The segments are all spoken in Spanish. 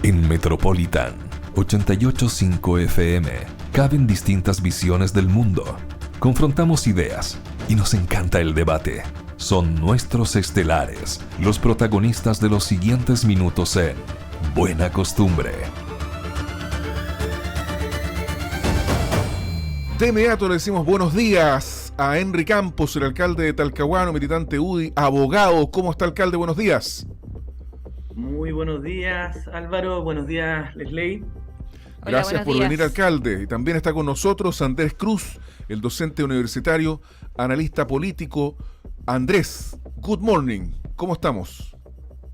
En Metropolitan 88.5 FM caben distintas visiones del mundo. Confrontamos ideas y nos encanta el debate. Son nuestros estelares, los protagonistas de los siguientes minutos en Buena Costumbre. De inmediato le decimos buenos días a Henry Campos, el alcalde de Talcahuano, militante UDI, abogado. ¿Cómo está, alcalde? Buenos días. Muy buenos días, Álvaro. Buenos días, Leslie. Gracias por venir, alcalde. Y también está con nosotros Andrés Cruz, el docente universitario, analista político. Andrés, good morning. ¿Cómo estamos?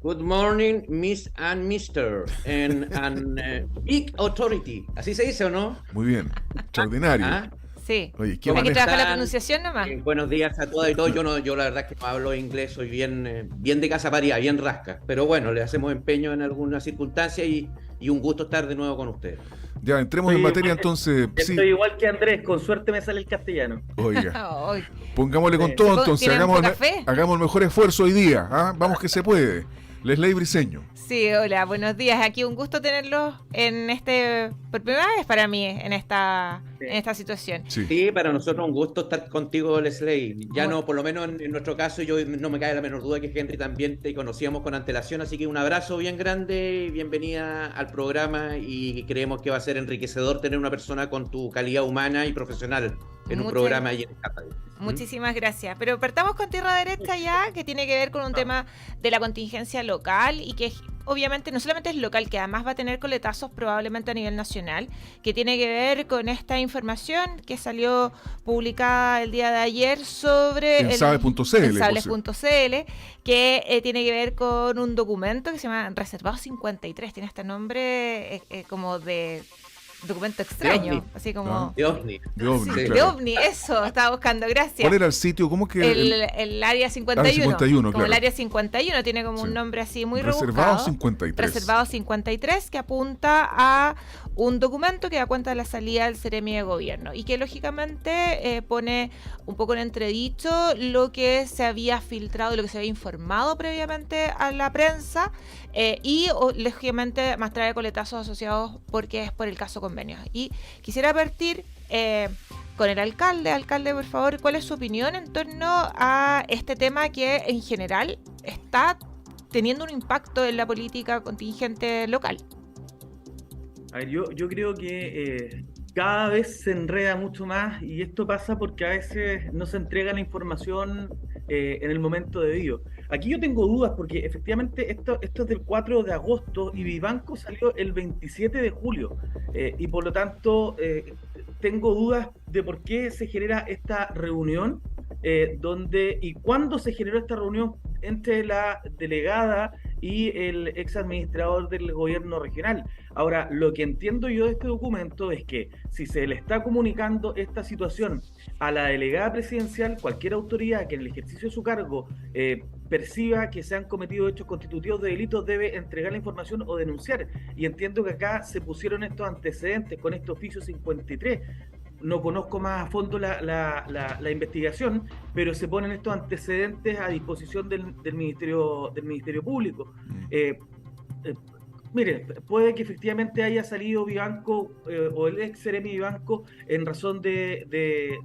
Good morning, Miss and Mister, and big authority. ¿Así se dice o no? Muy bien, extraordinario. ¿Ah? Sí. Oye, ¿qué hay que trabajar la están? pronunciación nomás. Buenos días a todas y todos. Yo la verdad es que no hablo inglés, soy bien de casa paría, bien rasca. Pero bueno, le hacemos empeño en algunas circunstancias y un gusto estar de nuevo con ustedes. Ya, entremos en materia entonces. Estoy Sí. igual que Andrés, con suerte me sale el castellano. Oiga, Ay, pongámosle con todo entonces. ¿Tienen poca fe? Hagamos el mejor esfuerzo hoy día. ¿Ah? Vamos que se puede. Leslie Briceño. sí, hola, buenos días. Aquí un gusto tenerlos por primera vez para mí en esta situación. Sí. Sí, para nosotros un gusto estar contigo, Leslie. Ya no, por lo menos en nuestro caso, yo no me cae la menor duda que Henry también te conocíamos con antelación, así que un abrazo bien grande, bienvenida al programa y creemos que va a ser enriquecedor tener una persona con tu calidad humana y profesional en un programa ahí en esta radio. Muchísimas gracias. Pero partamos con tierra derecha ya, que tiene que ver con un tema de la contingencia local y que obviamente no solamente es local, que además va a tener coletazos probablemente a nivel nacional, que tiene que ver con esta información que salió publicada el día de ayer sobre En sabe.cl, que tiene que ver con un documento que se llama Reservado 53, tiene este nombre como de documento extraño, así como De OVNI. De OVNI, sí, claro. de OVNI, eso estaba buscando, gracias. ¿Cuál era el sitio? ¿Cómo que? El área 51, 51, como claro. el área 51 tiene como un nombre así muy Reservado rebuscado. 53. Reservado 53, que apunta a un documento que da cuenta de la salida del Seremi de Gobierno y que lógicamente pone un poco en entredicho lo que se había filtrado, lo que se había informado previamente a la prensa lógicamente más trae coletazos asociados porque es por el caso convenios. Y quisiera partir con el alcalde. Alcalde, por favor, ¿cuál es su opinión en torno a este tema que en general está teniendo un impacto en la política contingente local? A ver, yo creo que cada vez se enreda mucho más y esto pasa porque a veces no se entrega la información en el momento debido. Aquí yo tengo dudas porque efectivamente esto es del 4 de agosto y Vivanco salió el 27 de julio y por lo tanto tengo dudas de por qué se genera esta reunión y cuándo se generó esta reunión entre la delegada y el ex administrador del gobierno regional. Ahora, lo que entiendo yo de este documento es que si se le está comunicando esta situación a la delegada presidencial, cualquier autoridad que en el ejercicio de su cargo perciba que se han cometido hechos constitutivos de delitos debe entregar la información o denunciar. Y entiendo que acá se pusieron estos antecedentes con este oficio 53. No conozco más a fondo la investigación, pero se ponen estos antecedentes a disposición del Ministerio Público. Mire, puede que efectivamente haya salido Vivanco o el ex Seremi Vivanco en razón de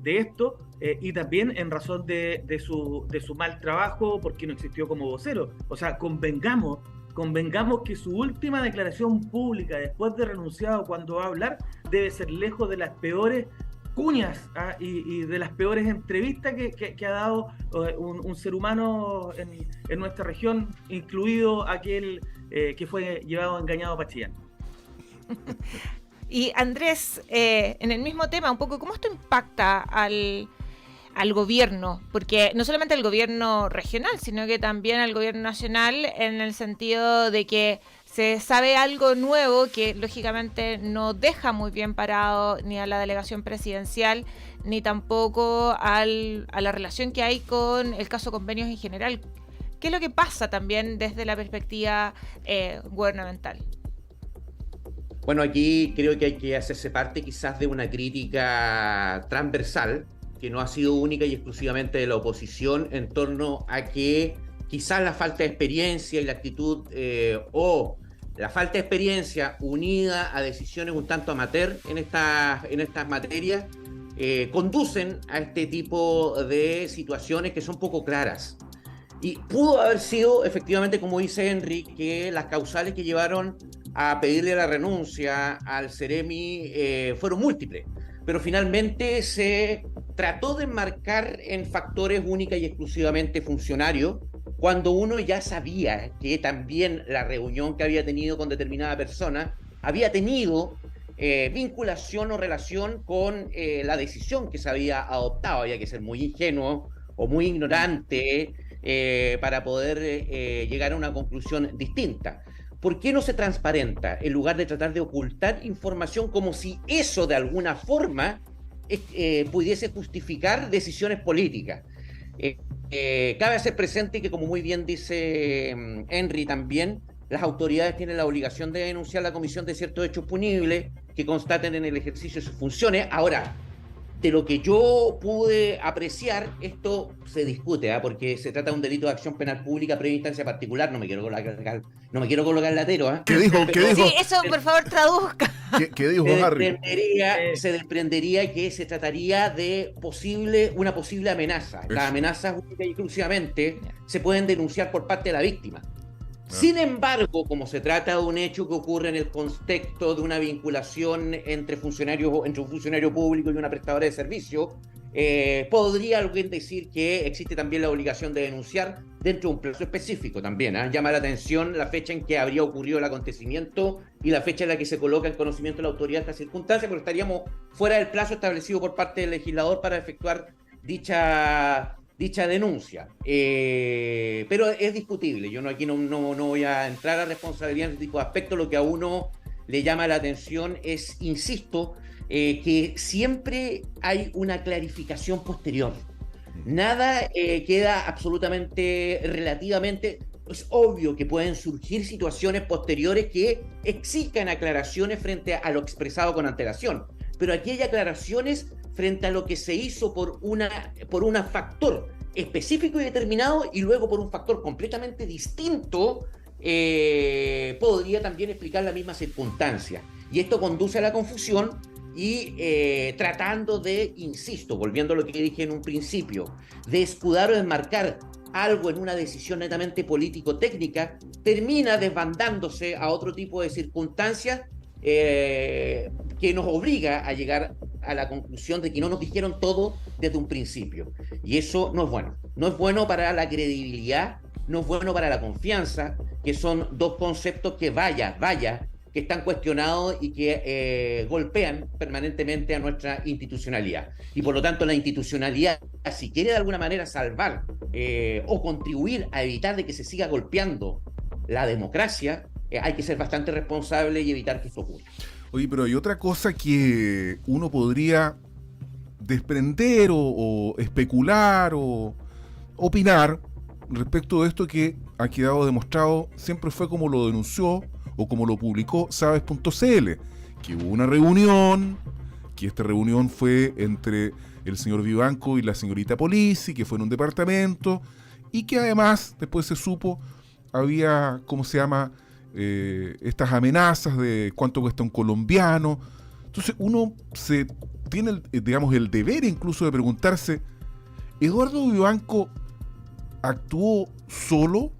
esto y también en razón de su mal trabajo porque no existió como vocero. O sea, convengamos que su última declaración pública después de renunciado cuando va a hablar debe ser lejos de las peores cuñas y de las peores entrevistas que ha dado un ser humano en nuestra región, incluido aquel que fue llevado engañado a Pachillán. Y Andrés, en el mismo tema, un poco, ¿cómo esto impacta al gobierno? Porque no solamente al gobierno regional, sino que también al gobierno nacional, en el sentido de que se sabe algo nuevo que lógicamente no deja muy bien parado ni a la delegación presidencial, ni tampoco a la relación que hay con el caso convenios en general. ¿Qué es lo que pasa también desde la perspectiva gubernamental? Bueno, aquí creo que hay que hacerse parte quizás de una crítica transversal que no ha sido única y exclusivamente de la oposición en torno a que quizás la falta de experiencia y la actitud o la falta de experiencia unida a decisiones un tanto amateur en estas materias conducen a este tipo de situaciones que son poco claras. Y pudo haber sido, efectivamente, como dice Henry, que las causales que llevaron a pedirle la renuncia al Ceremi fueron múltiples, pero finalmente se trató de enmarcar en factores única y exclusivamente funcionarios, cuando uno ya sabía que también la reunión que había tenido con determinada persona había tenido vinculación o relación con la decisión que se había adoptado. Había que ser muy ingenuo o muy ignorante para poder llegar a una conclusión distinta. ¿Por qué no se transparenta en lugar de tratar de ocultar información como si eso de alguna forma pudiese justificar decisiones políticas? Cabe hacer presente que, como muy bien dice Henry también, las autoridades tienen la obligación de denunciar la comisión de ciertos hechos punibles que constaten en el ejercicio de sus funciones. Ahora, de lo que yo pude apreciar, esto se discute, porque se trata de un delito de acción penal pública previa instancia particular. No me quiero colocar latero. ¿Qué dijo? Sí, eso por favor traduzca. ¿Qué dijo Harry? Se desprendería que se trataría de una posible amenaza. Las amenazas únicas y exclusivamente se pueden denunciar por parte de la víctima. Sin embargo, como se trata de un hecho que ocurre en el contexto de una vinculación entre un funcionario público y una prestadora de servicio, podría alguien decir que existe también la obligación de denunciar dentro de un plazo específico también. Llama la atención la fecha en que habría ocurrido el acontecimiento y la fecha en la que se coloca en conocimiento de la autoridad esta circunstancia, porque estaríamos fuera del plazo establecido por parte del legislador para efectuar dicha denuncia. Pero es discutible. Yo aquí no voy a entrar a responsabilidad en este tipo de aspectos. Lo que a uno le llama la atención es, insisto, que siempre hay una clarificación posterior. Nada queda absolutamente relativamente... Es obvio que pueden surgir situaciones posteriores que exijan aclaraciones frente a lo expresado con antelación, pero aquí hay aclaraciones frente a lo que se hizo por un factor específico y determinado, y luego por un factor completamente distinto podría también explicar la misma circunstancia. Y esto conduce a la confusión y tratando de, insisto, volviendo a lo que dije en un principio, de escudar o desmarcar algo en una decisión netamente político-técnica, termina desbandándose a otro tipo de circunstancias que nos obliga a llegar a la conclusión de que no nos dijeron todo desde un principio. Y eso no es bueno. No es bueno para la credibilidad, no es bueno para la confianza, que son dos conceptos que que están cuestionados y que golpean permanentemente a nuestra institucionalidad. Y por lo tanto, la institucionalidad, si quiere de alguna manera salvar o contribuir a evitar de que se siga golpeando la democracia, hay que ser bastante responsable y evitar que esto ocurra. Oye, pero hay otra cosa que uno podría desprender o especular o opinar respecto de esto que ha quedado demostrado, siempre fue como lo denunció o como lo publicó Sabes.cl, que hubo una reunión, que esta reunión fue entre el señor Vivanco y la señorita Polizzi, que fue en un departamento, y que además después se supo había, estas amenazas de cuánto cuesta un colombiano. Entonces uno se tiene, el deber incluso de preguntarse, ¿Eduardo Vivanco actuó solo?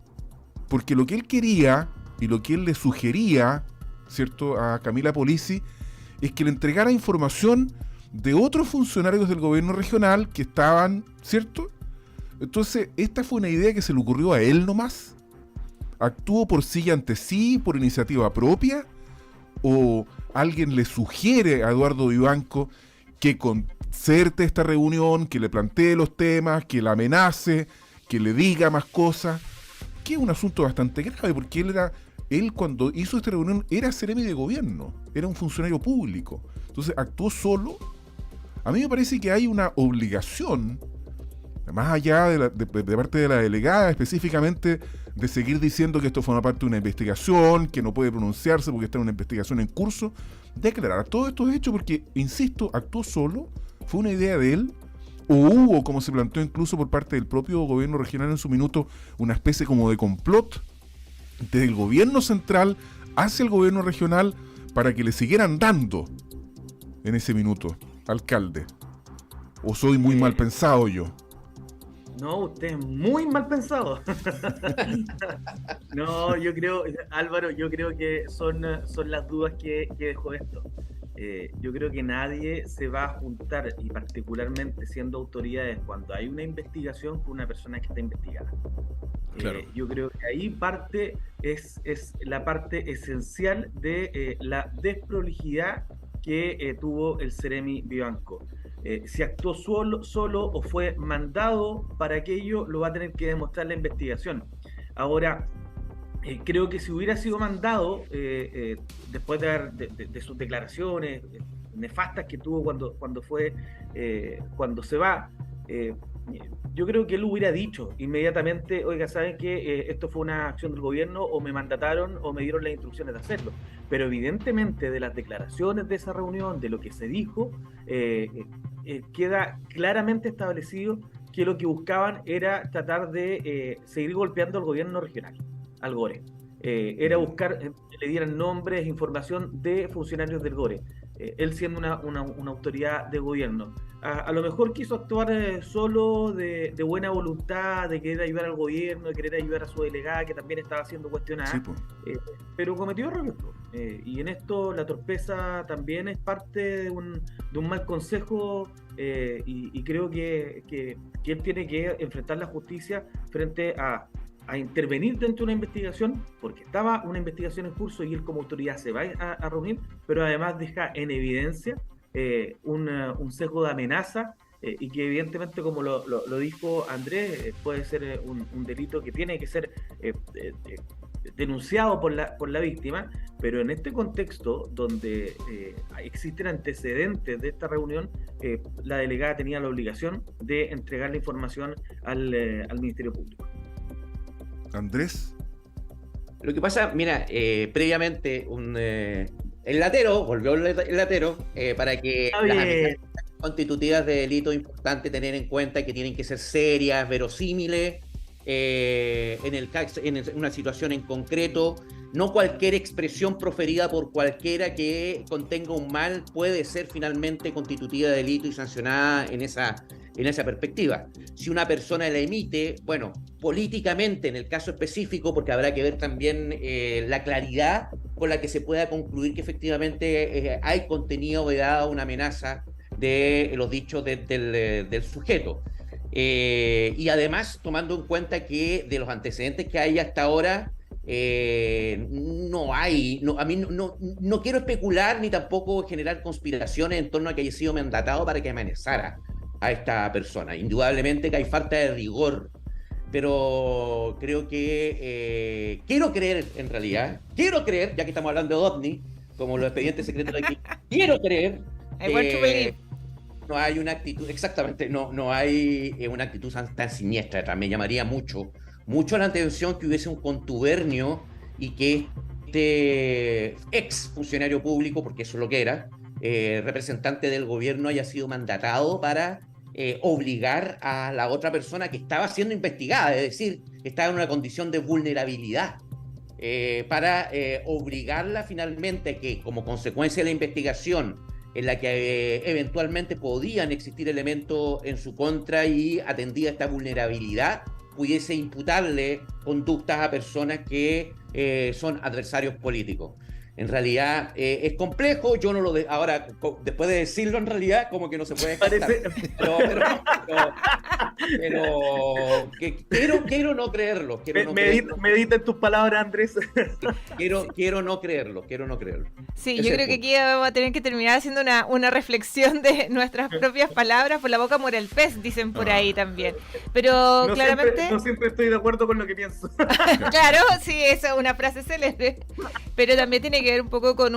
Porque lo que él quería y lo que él le sugería, ¿cierto?, a Camila Polizzi, es que le entregara información de otros funcionarios del gobierno regional que estaban, ¿cierto? Entonces, esta fue una idea que se le ocurrió a él nomás. ¿Actuó por sí y ante sí, por iniciativa propia? ¿O alguien le sugiere a Eduardo Vivanco que concerte esta reunión, que le plantee los temas, que la amenace, que le diga más cosas? Que es un asunto bastante grave, porque él cuando hizo esta reunión era seremi de gobierno, era un funcionario público. Entonces actuó solo. A mí me parece que hay una obligación, más allá de parte de la delegada específicamente, de seguir diciendo que esto fue una parte de una investigación, que no puede pronunciarse porque está en una investigación en curso, de aclarar todos estos hechos, porque, insisto, actuó solo, fue una idea de él, o hubo, como se planteó incluso por parte del propio gobierno regional en su minuto, una especie como de complot del gobierno central hacia el gobierno regional para que le siguieran dando en ese minuto, alcalde? ¿O soy muy mal pensado yo? No, usted es muy mal pensado. No, yo creo, Álvaro, yo creo que son las dudas que dejó esto. Yo creo que nadie se va a juntar, y particularmente siendo autoridades, cuando hay una investigación con una persona que está investigada. Claro. Yo creo que ahí parte es la parte esencial de la desprolijidad que tuvo el Seremi Vivanco. Si actuó solo o fue mandado para aquello, lo va a tener que demostrar la investigación. Ahora, creo que si hubiera sido mandado, después de sus declaraciones nefastas que tuvo cuando se va, yo creo que él hubiera dicho inmediatamente, oiga, ¿saben qué? Esto fue una acción del gobierno, o me mandataron o me dieron las instrucciones de hacerlo. Pero evidentemente de las declaraciones de esa reunión, de lo que se dijo, queda claramente establecido que lo que buscaban era tratar de seguir golpeando al gobierno regional, al GORE. Era buscar que le dieran nombres, información de funcionarios del GORE. Él siendo una autoridad de gobierno. A lo mejor quiso actuar solo de buena voluntad, de querer ayudar al gobierno, de querer ayudar a su delegada, que también estaba siendo cuestionada, Sí, pues. pero cometió errores. Y en esto la torpeza también es parte de un mal consejo, y creo que él tiene que enfrentar la justicia frente a intervenir dentro de una investigación, porque estaba una investigación en curso y él como autoridad se va a reunir, pero además deja en evidencia un sesgo de amenaza, y que evidentemente, como lo dijo Andrés, puede ser un delito que tiene que ser denunciado por la víctima, pero en este contexto donde existen antecedentes de esta reunión, la delegada tenía la obligación de entregar la información al Ministerio Público. Andrés. Lo que pasa, mira, previamente el latero, volvió el latero, para que las amenazas constitutivas de delito es importante tener en cuenta que tienen que ser serias, verosímiles, en una situación en concreto. No cualquier expresión proferida por cualquiera que contenga un mal puede ser finalmente constitutiva de delito y sancionada en esa perspectiva. Si una persona la emite, bueno, políticamente en el caso específico, porque habrá que ver también la claridad con la que se pueda concluir que efectivamente hay contenido vedado, una amenaza de los dichos del sujeto. Y además, tomando en cuenta que de los antecedentes que hay hasta ahora, no quiero especular ni tampoco generar conspiraciones en torno a que haya sido mandatado para que amenazara a esta persona. Indudablemente que hay falta de rigor, pero creo que quiero creer, ya que estamos hablando de OVNI, como los expedientes secretos de aquí, quiero creer no hay una actitud, exactamente, no hay una actitud tan siniestra. Me llamaría mucho la atención que hubiese un contubernio y que este ex funcionario público, porque eso es lo que era, representante del gobierno, haya sido mandatado para obligar a la otra persona que estaba siendo investigada, es decir, que estaba en una condición de vulnerabilidad, para obligarla finalmente a que, como consecuencia de la investigación en la que eventualmente podían existir elementos en su contra y atendida esta vulnerabilidad, pudiese imputarle conductas a personas que son adversarios políticos. En realidad es complejo, yo no lo ahora, después de decirlo, en realidad como que no se puede descartar. Pero quiero no creerlo. Medita en tus palabras, Andrés. Quiero no creerlo. Sí, yo creo que aquí vamos a tener que terminar haciendo una reflexión de nuestras propias palabras. Por la boca muere el pez, dicen por ahí también. Pero no claramente... no siempre estoy de acuerdo con lo que pienso. Claro, sí, esa es una frase célebre. Pero también tiene que ver un poco con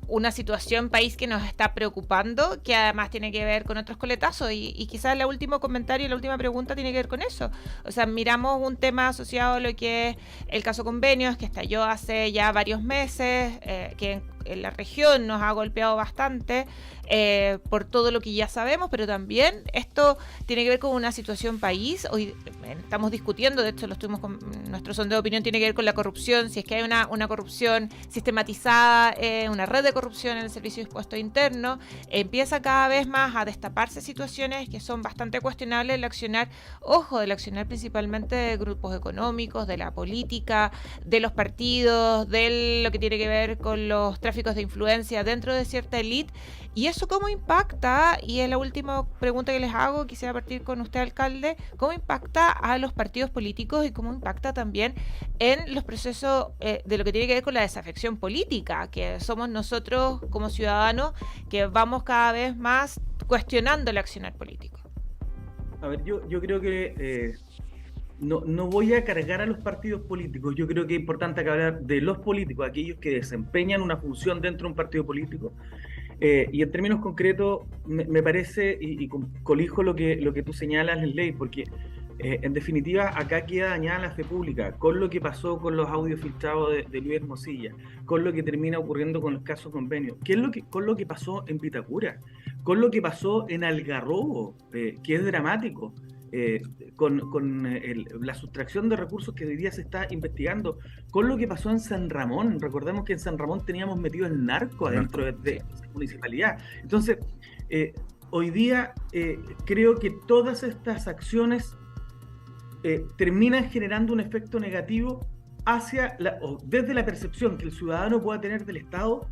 una situación país que nos está preocupando, que además tiene que ver con otros coletazos, y quizás el último comentario, la última pregunta tiene que ver con eso. O sea, miramos un tema asociado a lo que es el caso convenios, que estalló hace ya varios meses, que en la región nos ha golpeado bastante por todo lo que ya sabemos, pero también esto tiene que ver con una situación país. Hoy estamos discutiendo, de hecho nuestro sondeo de opinión tiene que ver con la corrupción, si es que hay una corrupción sistematizada, una red de corrupción en el Servicio de Impuestos Internos. Empieza cada vez más a destaparse situaciones que son bastante cuestionables del accionar, del accionar principalmente de grupos económicos, de la política, de los partidos, de lo que tiene que ver con los tráficos de influencia dentro de cierta élite. ¿Y eso cómo impacta? Y es la última pregunta que les hago, quisiera partir con usted, alcalde. ¿Cómo impacta a los partidos políticos y cómo impacta también en los procesos de lo que tiene que ver con la desafección política, que somos nosotros como ciudadanos que vamos cada vez más cuestionando el accionar político? A ver, yo creo que no voy a cargar a los partidos políticos. Yo creo que es importante hablar de los políticos, aquellos que desempeñan una función dentro de un partido político. Y en términos concretos, me parece, y colijo lo que tú señalas, Ley, porque en definitiva acá queda dañada la fe pública, con lo que pasó con los audios filtrados de Luis Hermosilla, con lo que termina ocurriendo con los casos convenios, con lo que pasó en Vitacura, con lo que pasó en Algarrobo, que es dramático. Con la sustracción de recursos que hoy día se está investigando, con lo que pasó en San Ramón. Recordemos que en San Ramón teníamos metido el narco adentro de esa municipalidad. Entonces, hoy día creo que todas estas acciones terminan generando un efecto negativo desde la percepción que el ciudadano pueda tener del Estado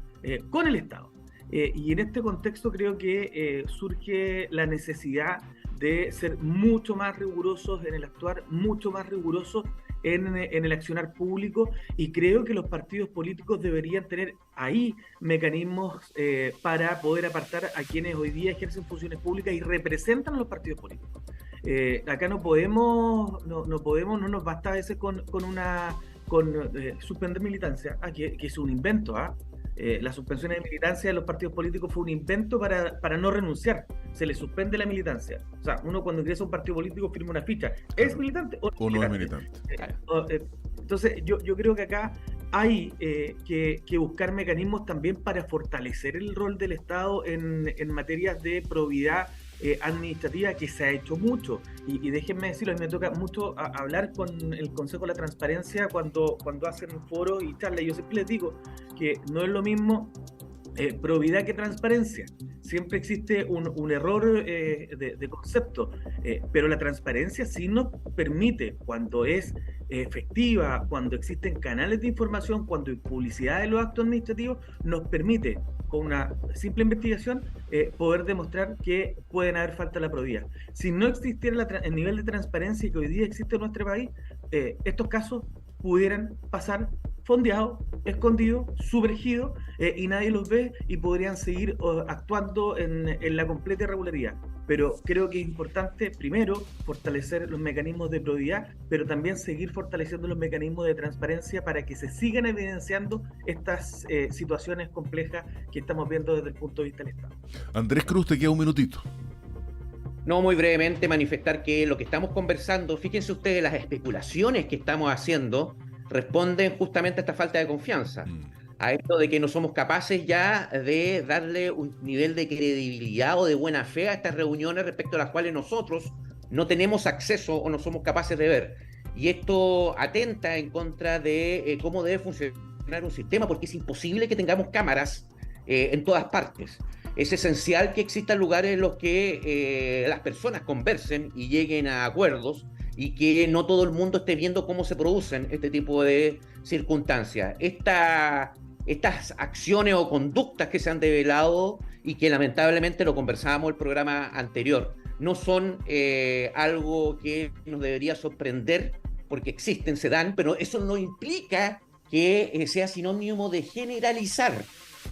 con el Estado. Y en este contexto creo que surge la necesidad de ser mucho más rigurosos en el actuar, mucho más rigurosos en el accionar público, y creo que los partidos políticos deberían tener ahí mecanismos para poder apartar a quienes hoy día ejercen funciones públicas y representan a los partidos políticos. Acá no nos basta a veces con suspender militancia, que es un invento, las suspensiones de militancia de los partidos políticos fue un invento para no renunciar. Se le suspende la militancia. O sea, uno cuando ingresa a un partido político firma una ficha. ¿Es militante o no es militante? Entonces, yo creo que acá hay que buscar mecanismos también para fortalecer el rol del Estado en materias de probidad administrativa, que se ha hecho mucho, y déjenme decirlo, a mí me toca mucho hablar con el Consejo de la Transparencia cuando hacen foros y charlas. Yo siempre les digo que no es lo mismo probidad que transparencia. Siempre existe un error de concepto, pero la transparencia sí nos permite, cuando es efectiva, cuando existen canales de información, cuando hay publicidad de los actos administrativos, nos permite, con una simple investigación, poder demostrar que pueden haber falta de la probidad. Si no existiera el nivel de transparencia que hoy día existe en nuestro país, estos casos pudieran pasar fondeados, escondidos, sumergidos, y nadie los ve, y podrían seguir actuando en la completa irregularidad. Pero creo que es importante, primero, fortalecer los mecanismos de probidad, pero también seguir fortaleciendo los mecanismos de transparencia para que se sigan evidenciando estas situaciones complejas que estamos viendo desde el punto de vista del Estado. Andrés Cruz, te queda un minutito. No, muy brevemente manifestar que lo que estamos conversando, fíjense ustedes, las especulaciones que estamos haciendo responden justamente a esta falta de confianza, a esto de que no somos capaces ya de darle un nivel de credibilidad o de buena fe a estas reuniones respecto a las cuales nosotros no tenemos acceso o no somos capaces de ver. Y esto atenta en contra de cómo debe funcionar un sistema, porque es imposible que tengamos cámaras en todas partes. Es esencial que existan lugares en los que las personas conversen y lleguen a acuerdos, y que no todo el mundo esté viendo cómo se producen este tipo de circunstancias. Estas acciones o conductas que se han develado, y que lamentablemente lo conversábamos en el programa anterior, no son algo que nos debería sorprender, porque existen, se dan, pero eso no implica que sea sinónimo de generalizar.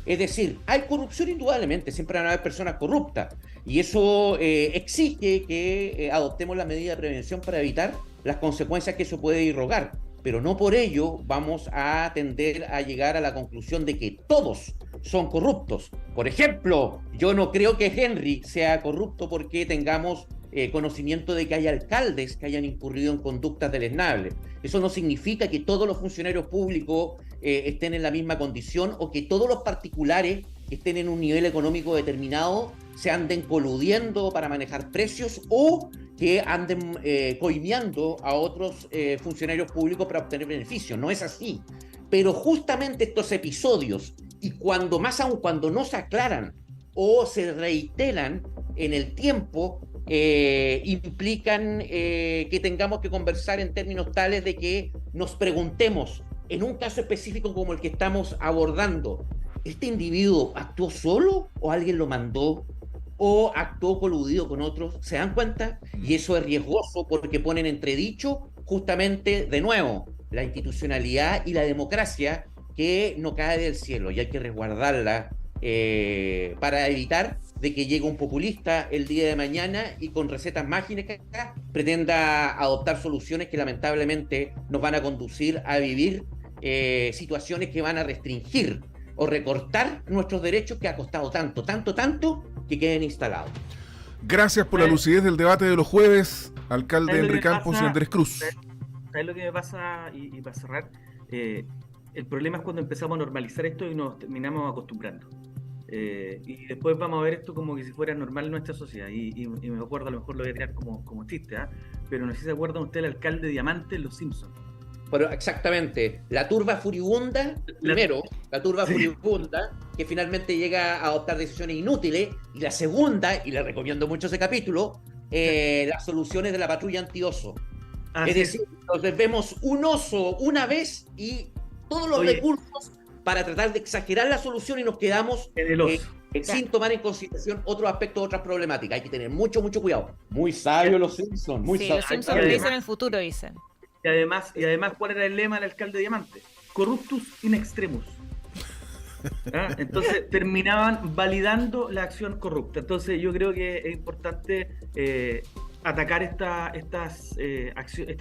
Es decir, hay corrupción indudablemente, siempre van a haber personas corruptas, y eso exige que adoptemos la medida de prevención para evitar las consecuencias que eso puede irrogar, pero no por ello vamos a tender a llegar a la conclusión de que todos son corruptos. Por ejemplo, yo no creo que Henry sea corrupto porque tengamos conocimiento de que hay alcaldes que hayan incurrido en conductas deleznables. Eso no significa que todos los funcionarios públicos estén en la misma condición o que todos los particulares que estén en un nivel económico determinado se anden coludiendo para manejar precios o que anden coimeando a otros funcionarios públicos para obtener beneficios. No es así. Pero justamente estos episodios, y cuando más aún cuando no se aclaran o se reiteran en el tiempo, implican que tengamos que conversar en términos tales de que nos preguntemos, en un caso específico como el que estamos abordando, ¿este individuo actuó solo o alguien lo mandó? ¿O actuó coludido con otros? ¿Se dan cuenta? Y eso es riesgoso porque pone en entredicho justamente, de nuevo, la institucionalidad y la democracia que no cae del cielo y hay que resguardarla para evitar de que llegue un populista el día de mañana y con recetas mágicas pretenda adoptar soluciones que lamentablemente nos van a conducir a vivir situaciones que van a restringir o recortar nuestros derechos que ha costado tanto que queden instalados. Gracias por la lucidez del debate de los jueves, alcalde Henry Campos y Andrés Cruz. ¿Sabes lo que me pasa? Y para cerrar, el problema es cuando empezamos a normalizar esto y nos terminamos acostumbrando. Y después vamos a ver esto como que si fuera normal en nuestra sociedad. Y me acuerdo, a lo mejor lo voy a tirar como chiste, pero no sé si se acuerdan ustedes del alcalde Diamante en Los Simpsons. Pero exactamente, la turba furibunda, furibunda, que finalmente llega a adoptar decisiones inútiles, y la segunda, y le recomiendo mucho ese capítulo, las soluciones de la patrulla antioso. Es decir, nos vemos un oso una vez y todos los recursos para tratar de exagerar la solución y nos quedamos sin tomar en consideración otros aspectos, otras problemáticas. Hay que tener mucho cuidado. Muy sabio los Simpsons. Los Simpsons lo dicen en el futuro, dicen. Y además, ¿cuál era el lema del alcalde Diamante? Corruptus in extremus. Entonces terminaban validando la acción corrupta. Entonces yo creo que es importante atacar estas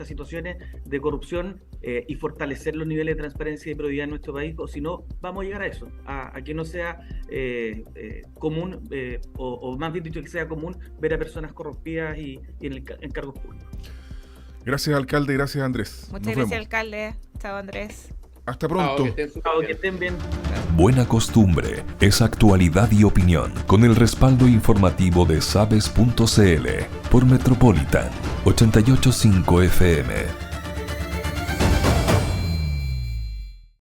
situaciones de corrupción y fortalecer los niveles de transparencia y probidad en nuestro país, o si no, vamos a llegar a eso, a que no sea común, o más bien dicho, que sea común ver a personas corrompidas y en cargos públicos. Gracias, alcalde, gracias, Andrés. Muchas gracias, alcalde. Chao, Andrés. Hasta pronto. Chao, que estén bien. Buena costumbre es actualidad y opinión con el respaldo informativo de sabes.cl por Metropolitan 88.5 FM.